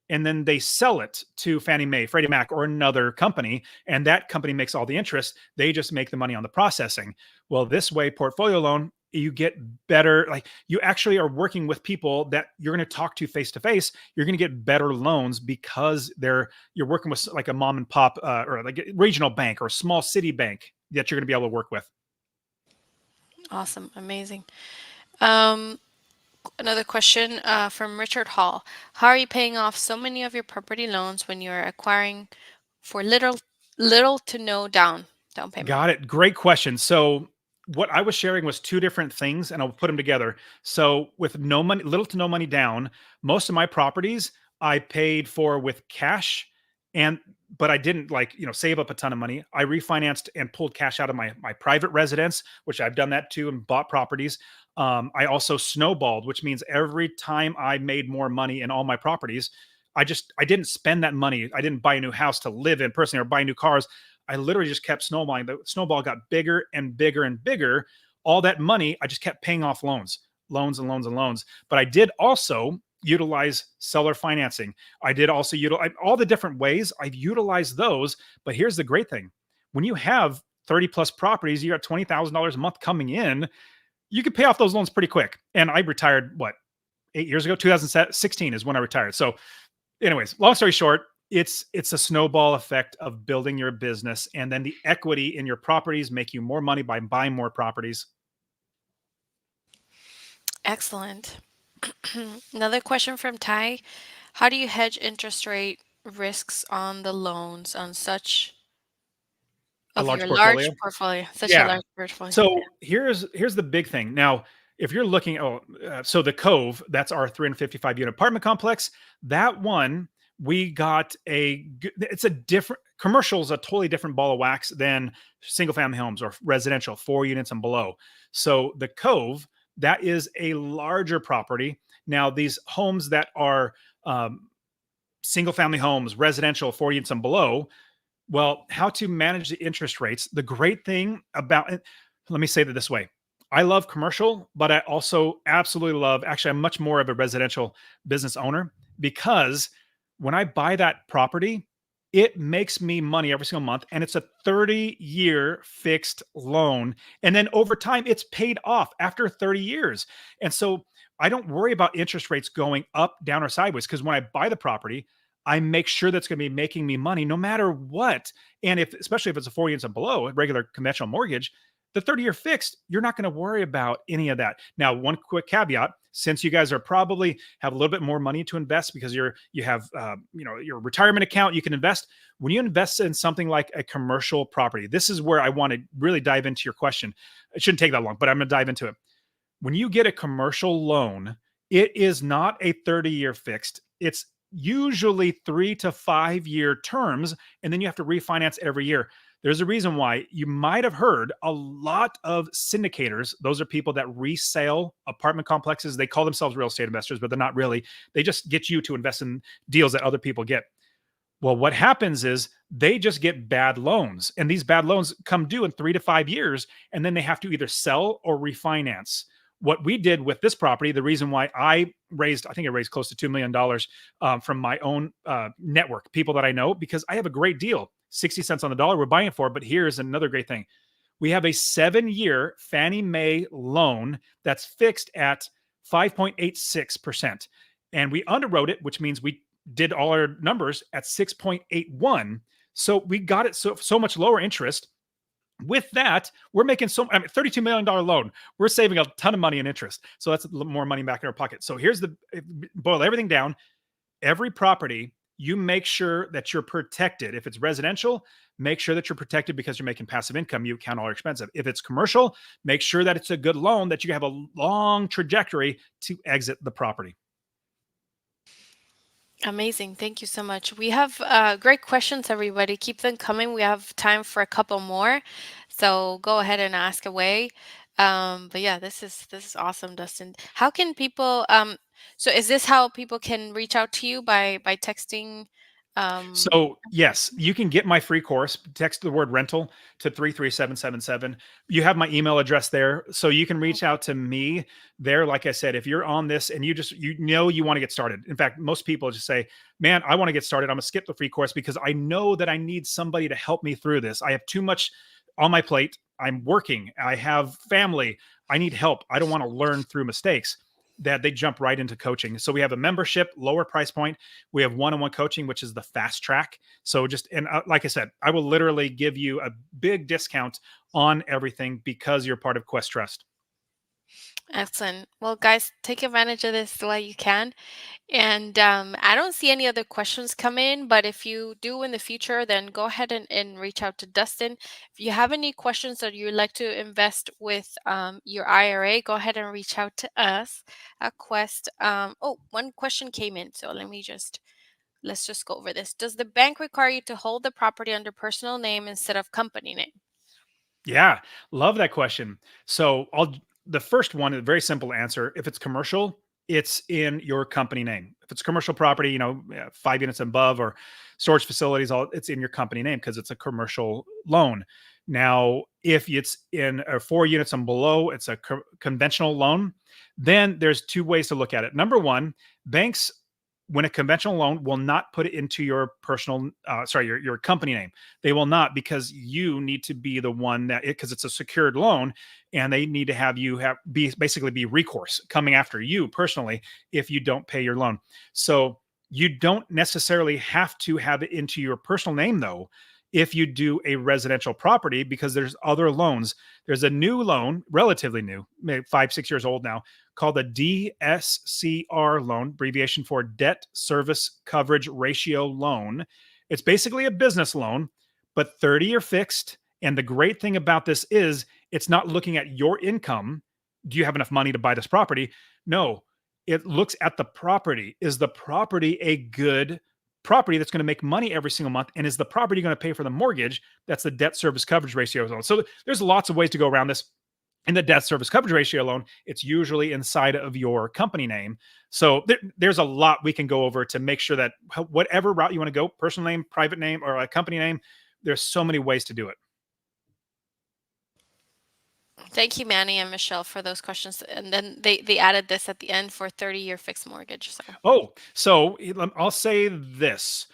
and then they sell it to Fannie Mae, Freddie Mac, or another company, and that company makes all the interest. They just make the money on the processing. Well, this way, portfolio loan, you get better. Like, you actually are working with people that you're going to talk to face to face. You're going to get better loans because you're working with like a mom and pop or like a regional bank or a small city bank that you're going to be able to work with. Awesome. Amazing. Um, Another question from Richard Hall. How are you paying off so many of your property loans when you're acquiring for little to no down payment? Got it. Great question. So what I was sharing was two different things, and I'll put them together. So with no money, little to no money down, most of my properties I paid for with cash, and but I didn't save up a ton of money. I refinanced and pulled cash out of my private residence, which I've done that too, and bought properties. I also snowballed, which means every time I made more money in all my properties, I didn't spend that money. I didn't buy a new house to live in personally or buy new cars. I literally just kept snowballing. The snowball got bigger and bigger and bigger. All that money, I just kept paying off loans, loans and loans and loans. But I did also utilize seller financing. I did also utilize all the different ways. I've utilized those. But here's the great thing: when you have 30 plus properties, you got $20,000 a month coming in, you can pay off those loans pretty quick. And I retired, what, 8 years ago? 2016 is when I retired. So, anyways, long story short, it's a snowball effect of building your business, and then the equity in your properties make you more money by buying more properties. Excellent. Another question from Ty. How do you hedge interest rate risks on the loans on such A of large your large portfolio. portfolio, such a Yeah. large portfolio? So here's the big thing. Now, if you're looking, so the Cove, that's our 355 unit apartment complex. That one, we got it's a different, commercial is a totally different ball of wax than single family homes or residential, 4 units and below. So the Cove, that is a larger property. Now, these homes that are single family homes, residential, 4 units and below, well, how to manage the interest rates. The great thing about it, let me say that this way. I love commercial, but I also absolutely love, actually, I'm much more of a residential business owner because when I buy that property, it makes me money every single month. And it's a 30-year fixed loan. And then over time, it's paid off after 30 years. And so I don't worry about interest rates going up, down, or sideways because when I buy the property, I make sure that's going to be making me money no matter what. And especially if it's a 4 units and below, a regular conventional mortgage, the 30-year fixed, you're not going to worry about any of that. Now, one quick caveat: since you guys are probably have a little bit more money to invest because you have your retirement account, you can invest. When you invest in something like a commercial property, this is where I want to really dive into your question. It shouldn't take that long, but I'm going to dive into it. When you get a commercial loan, it is not a 30-year fixed. It's usually 3 to 5 year terms, and then you have to refinance every year. There's a reason why. You might have heard a lot of syndicators. Those are people that resale apartment complexes. They call themselves real estate investors, but they're not really. They just get you to invest in deals that other people get. Well, what happens is they just get bad loans, and these bad loans come due in 3 to 5 years, and then they have to either sell or refinance. What we did with this property, the reason why I think I raised close to $2 million from my own network, people that I know, because I have a great deal, 60 cents on the dollar. We're buying it for, but here's another great thing: we have a 7-year Fannie Mae loan that's fixed at 5.86%, and we underwrote it, which means we did all our numbers at 6.81. So we got it so much lower interest. With that, we're making $32 million loan. We're saving a ton of money in interest. So that's a little more money back in our pocket. So here's boil everything down. Every property, you make sure that you're protected. If it's residential, make sure that you're protected because you're making passive income. You count all your expenses. If it's commercial, make sure that it's a good loan, that you have a long trajectory to exit the property. Amazing. Thank you so much. We have great questions, everybody. Keep them coming. We have time for a couple more. So go ahead and ask away. But yeah, this is awesome, Dustin. How can people so is this how people can reach out to you by texting um So, yes, you can get my free course. Text the word rental to 33777. You have my email address there. So you can reach out to me there. Like I said, if you're on this and you want to get started. In fact, most people just say, "Man, I want to get started. I'm going to skip the free course because I know that I need somebody to help me through this. I have too much on my plate. I'm working. I have family. I need help. I don't want to learn through mistakes." That they jump right into coaching. So we have a membership, lower price point. We have one-on-one coaching, which is the fast track. So like I said, I will literally give you a big discount on everything because you're part of Quest Trust. Excellent. Well, guys, take advantage of this while you can. And I don't see any other questions come in, but if you do in the future, then go ahead and reach out to Dustin. If you have any questions that you'd like to invest with your IRA, go ahead and reach out to us at Quest. Oh, one question came in, so let's just go over this. Does the bank require you to hold the property under personal name instead of company name? Yeah, love that question. So the first one is a very simple answer. If it's commercial, it's in your company name. If it's commercial property, 5 units and above or storage facilities, it's in your company name because it's a commercial loan. Now, if it's in 4 units and below, it's a conventional loan. Then there's two ways to look at it. Number one, banks, when a conventional loan, will not put it into your your company name. They will not, because you need to be the one because it's a secured loan, and they need to have you basically be recourse coming after you personally if you don't pay your loan. So you don't necessarily have to have it into your personal name though if you do a residential property, because there's other loans. There's a new loan, relatively new, maybe 5, 6 years old now, called a DSCR loan, abbreviation for debt service coverage ratio loan. It's basically a business loan, but 30-year fixed. And the great thing about this is it's not looking at your income. Do you have enough money to buy this property? No, it looks at the property. Is the property a good property that's going to make money every single month? And is the property going to pay for the mortgage? That's the debt service coverage ratio loan. So there's lots of ways to go around this. In the debt service coverage ratio loan, it's usually inside of your company name. So there's a lot we can go over to make sure that whatever route you want to go, personal name, private name, or a company name, there's so many ways to do it. Thank you, Manny and Michelle, for those questions. And then they added this at the end for 30-year fixed mortgage. So So I'll say this.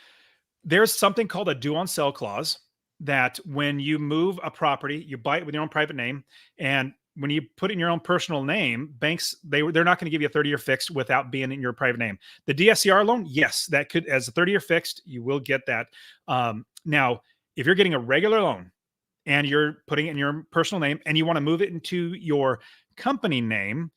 There's something called a due on sale clause that when you move a property, you buy it with your own private name, and when you put it in your own personal name, banks, they're not going to give you a 30-year fixed without being in your private name. The DSCR loan, yes, that could, as a 30-year fixed, you will get that. Now, if you're getting a regular loan and you're putting it in your personal name and you want to move it into your company name,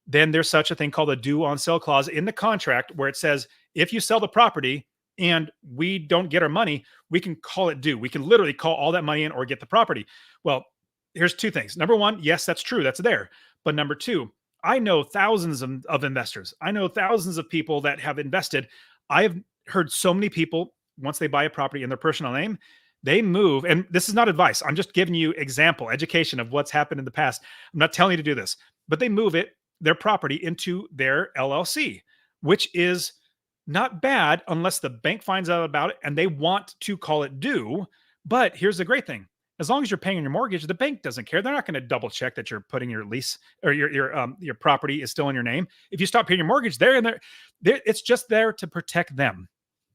then there's such a thing called a due on sale clause in the contract where it says if you sell the property and we don't get our money, we can call it due. We can literally call all that money in or get the property. Well, here's two things. Number one, yes, that's true. That's there. But number two, I know thousands of investors. I know thousands of people that have invested. I have heard so many people, once they buy a property in their personal name, they move. And this is not advice. I'm just giving you example, education of what's happened in the past. I'm not telling you to do this, but they move their property into their LLC, which is not bad unless the bank finds out about it and they want to call it due. But here's the great thing. As long as you're paying on your mortgage, the bank doesn't care. They're not going to double check that you're putting your lease or your property is still in your name. If you stop paying your mortgage, they're in there. It's just there to protect them.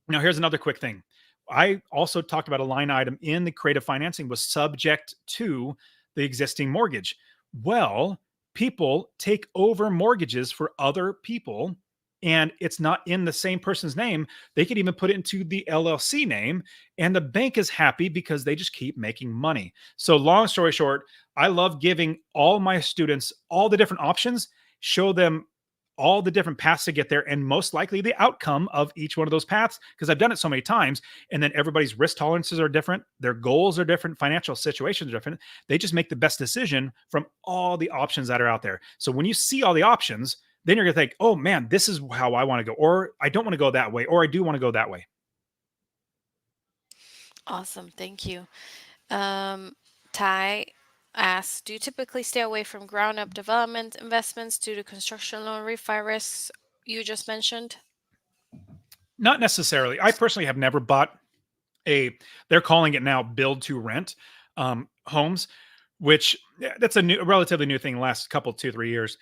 Now, here's another quick thing. I also talked about a line item in the creative financing was subject to the existing mortgage. Well, people take over mortgages for other people and it's not in the same person's name. They could even put it into the LLC name and the bank is happy because they just keep making money. So long story short, I love giving all my students all the different options, show them all the different paths to get there and most likely the outcome of each one of those paths because I've done it so many times and then everybody's risk tolerances are different, their goals are different, financial situations are different. They just make the best decision from all the options that are out there. So when you see all the options, then you're going to think, "Oh man, this is how I want to go," or "I don't want to go that way," or "I do want to go that way." Awesome. Thank you. Um, Ty asks, do you typically stay away from ground up development investments due to construction loan refi risks you just mentioned? Not necessarily. I personally have never bought a they're calling it now build to rent homes, which that's a relatively new thing, last couple 2 3 years.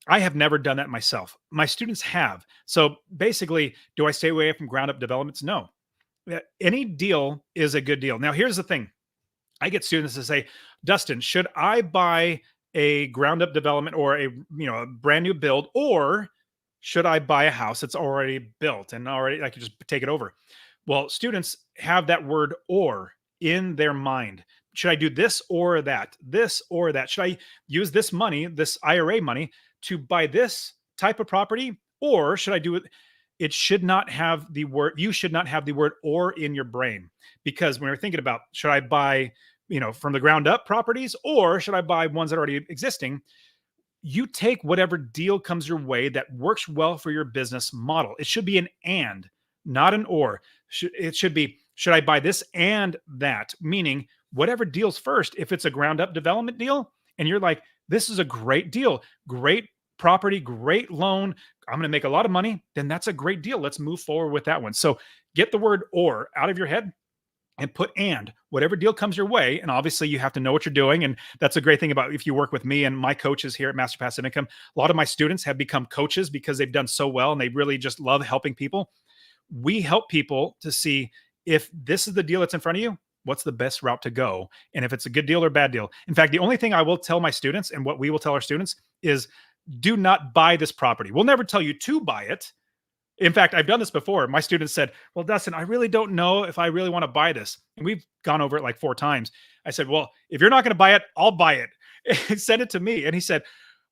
I have never done that myself. My students have. So basically, do I stay away from ground up developments? No. Any deal is a good deal. Now here's the thing. I get students to say, Dustin, should I buy a ground up development or a brand new build, or should I buy a house that's already built and already I can just take it over? Well, students have that word or in their mind. Should I do this or that? This or that? Should I use this money, this IRA money, to buy this type of property? Or should I do it? It should not have the word, you should not have the word or in your brain. Because when we're thinking about should I buy, from the ground up properties, or should I buy ones that are already existing? You take whatever deal comes your way that works well for your business model. It should be an and, not an or. It should be, should I buy this and that? Meaning, whatever deals first. If it's a ground up development deal and you're like, this is a great deal, great property, great loan, I'm going to make a lot of money, then that's a great deal. Let's move forward with that one. So get the word or out of your head and put and whatever deal comes your way. And obviously you have to know what you're doing. And that's a great thing about if you work with me and my coaches here at Master Passive Income. A lot of my students have become coaches because they've done so well and they really just love helping people. We help people to see if this is the deal that's in front of you, what's the best route to go? And if it's a good deal or bad deal. In fact, the only thing I will tell my students and what we will tell our students is do not buy this property. We'll never tell you to buy it. In fact, I've done this before. My students said, "Well, Dustin, I really don't know if I really want to buy this." And we've gone over it like 4 times. I said, "Well, if you're not going to buy it, I'll buy it." Send it to me. And he said,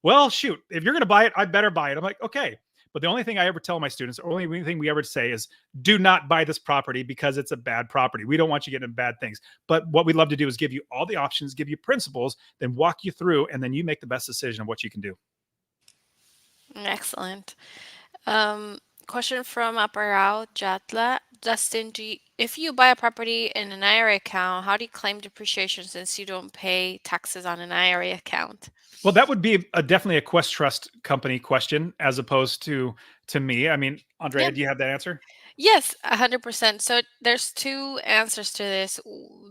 "Well, shoot, if you're going to buy it, I better buy it." I'm like, "Okay." But the only thing I ever tell my students, or only thing we ever say is do not buy this property because it's a bad property. We don't want you getting into bad things. But what we'd love to do is give you all the options, give you principles, then walk you through, and then you make the best decision of what you can do. Excellent. Um, Question from Aparao Jatla. Dustin, if you buy a property in an IRA account, how do you claim depreciation since you don't pay taxes on an IRA account? Well, that would be definitely a Quest Trust company question as opposed to me. I mean, Andrea, Yeah. do you have that answer? Yes, 100%. So there's two answers to this.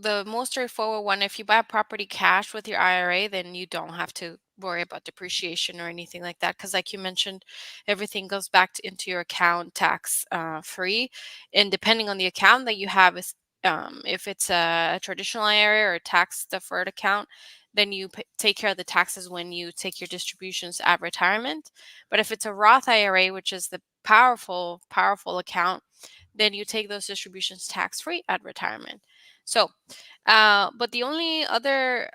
The most straightforward one, if you buy a property cash with your IRA, then you don't have to worry about depreciation or anything like that. Because, like you mentioned, everything goes back into your account tax free. And depending on the account that you have, is if it's a traditional IRA or a tax deferred account, then you take care of the taxes when you take your distributions at retirement. But if it's a Roth IRA, which is the powerful account, then you take those distributions tax free at retirement. So, but the only other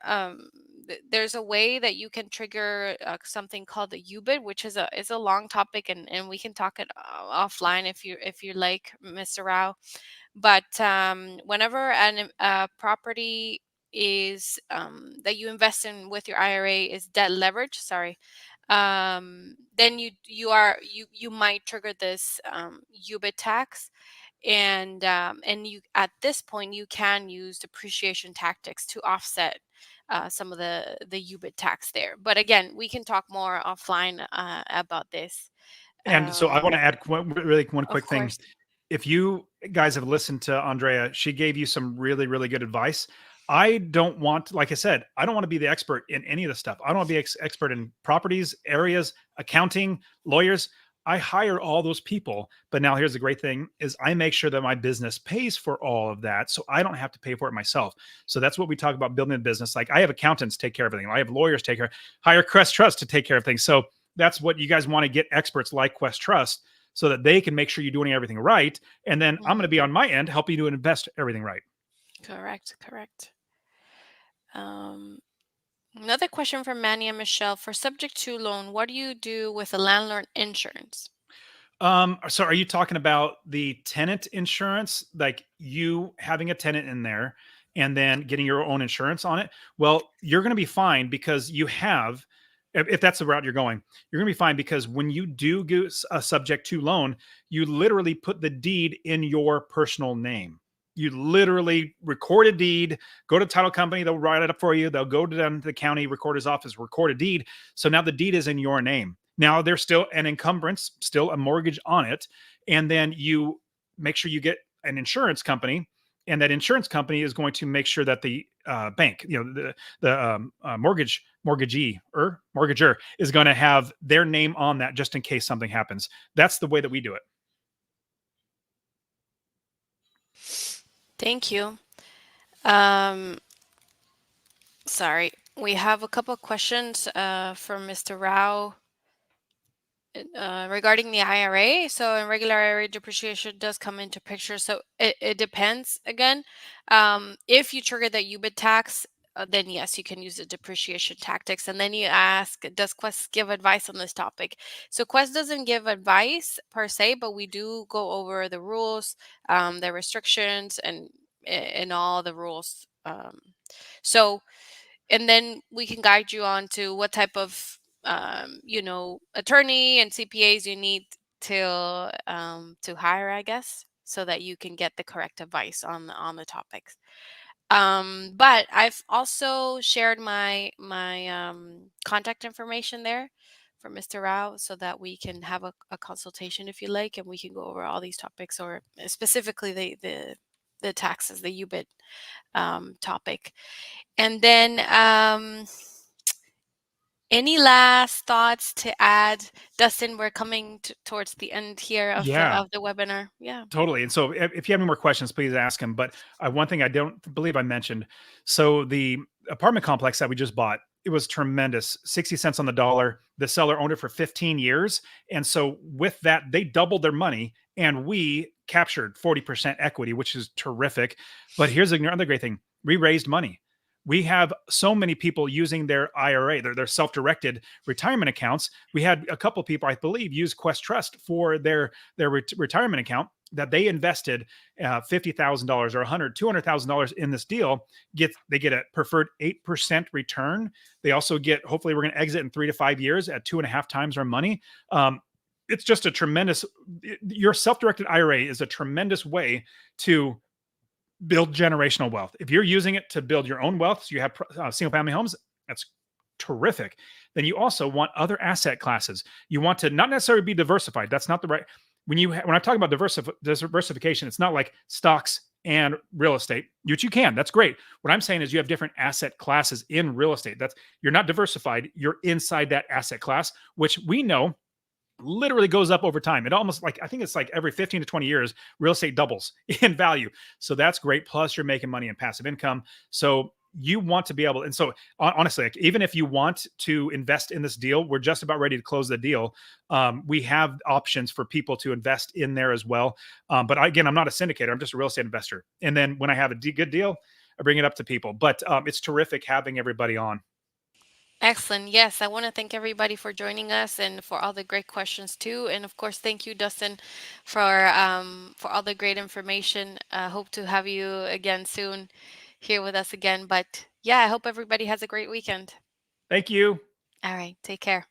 there's a way that you can trigger something called the UBIT, which is a long topic, and we can talk it offline if you like, Mr. Rao. But whenever a property is that you invest in with your IRA is debt leverage, sorry, then you might trigger this UBIT tax, and you at this point you can use depreciation tactics to offset some of the UBIT tax there. But again, we can talk more offline about this. And so I want Um, to add really one of quick thing. course. If you guys have listened to Andrea, she gave you some really, really good advice. I don't want, like I said, I don't want to be the expert in any of this stuff. I don't want to be expert in properties, areas, accounting, lawyers. I hire all those people. But now here's the great thing is I make sure that my business pays for all of that. So I don't have to pay for it myself. So that's what we talk about building a business. Like I have accountants take care of everything. I have lawyers take care, hire Crest Trust to take care of things. So that's what you guys want to get experts like Quest Trust so that they can make sure you're doing everything right. And then I'm going to Mhm. be on my end helping you to invest everything right. Correct, correct. Um, Another question from Manny and Michelle. For subject to loan, what do you do with a landlord insurance? So are you talking about the tenant insurance, like you having a tenant in there and then getting your own insurance on it? Well, you're going to be fine because you have, if that's the route you're going, you're going to be fine because when you do go a subject to loan, you literally put the deed in your personal name. You literally record a deed, go to the title company, they'll write it up for you. They'll go to the county recorder's office, record a deed. So now the deed is in your name. Now there's still an encumbrance, still a mortgage on it, and then you make sure you get an insurance company, and that insurance company is going to make sure that the bank, the mortgager is going to have their name on that just in case something happens. That's the way that we do it. Thank you. Um, Sorry, we have a couple of questions from Mr. Rao regarding the IRA. So, in regular IRA, depreciation does come into picture. So, it depends again. If you trigger the UBIT tax, then yes, you can use the depreciation tactics. And then you ask, does Quest give advice on this topic? So, Quest doesn't give advice per se, but we do go over the rules, the restrictions, and all the rules. So, and then we can guide you on to what type of attorney and CPAs you need to hire, I guess, so that you can get the correct advice on the topics. But I've also shared my contact information there for Mr. Rao so that we can have a consultation if you like, and we can go over all these topics, or specifically the taxes, the UBIT topic. And then, any last thoughts to add, Dustin? We're coming towards the end here of the Yeah. of the webinar. Yeah. Totally. And so if you have any more questions, please ask them. But one thing I don't believe I mentioned. So the apartment complex that we just bought, it was tremendous. 60 cents on the dollar. The seller owned it for 15 years. And so with that, they doubled their money and we captured 40% equity, which is terrific. But here's another great thing. We raised money. We have so many people using their IRA, their self-directed retirement accounts. We had a couple people, I believe, use Quest Trust for their retirement account that they invested $50,000 or 100, $200,000 in this deal. They get a preferred 8% return. They also get, hopefully we're going to exit in 3 to 5 years at 2.5 times our money. It's just a tremendous, your self-directed IRA is a tremendous way to build generational wealth. If you're using it to build your own wealth, so you have single family homes, that's terrific. Then you also want other asset classes. You want to not necessarily be diversified. That's not the right. When I talk about diversification, it's not like stocks and real estate, which you can. That's great. What I'm saying is you have different asset classes in real estate. That's you're not diversified. You're inside that asset class, which we know literally goes up over time. It almost like I think it's like every 15 to 20 years, real estate doubles in value. So that's great. Plus, you're making money in passive income. So you want to be able, and so honestly, like, even if you want to invest in this deal, we're just about ready to close the deal. We have options for people to invest in there as well. But again, I'm not a syndicator. I'm just a real estate investor. And then when I have a good deal, I bring it up to people. But it's terrific having everybody on. Excellent. Yes, I want to thank everybody for joining us and for all the great questions too. And of course, thank you, Dustin, for all the great information. Hope to have you again soon here with us again. But yeah, I hope everybody has a great weekend. Thank you. All right, take care.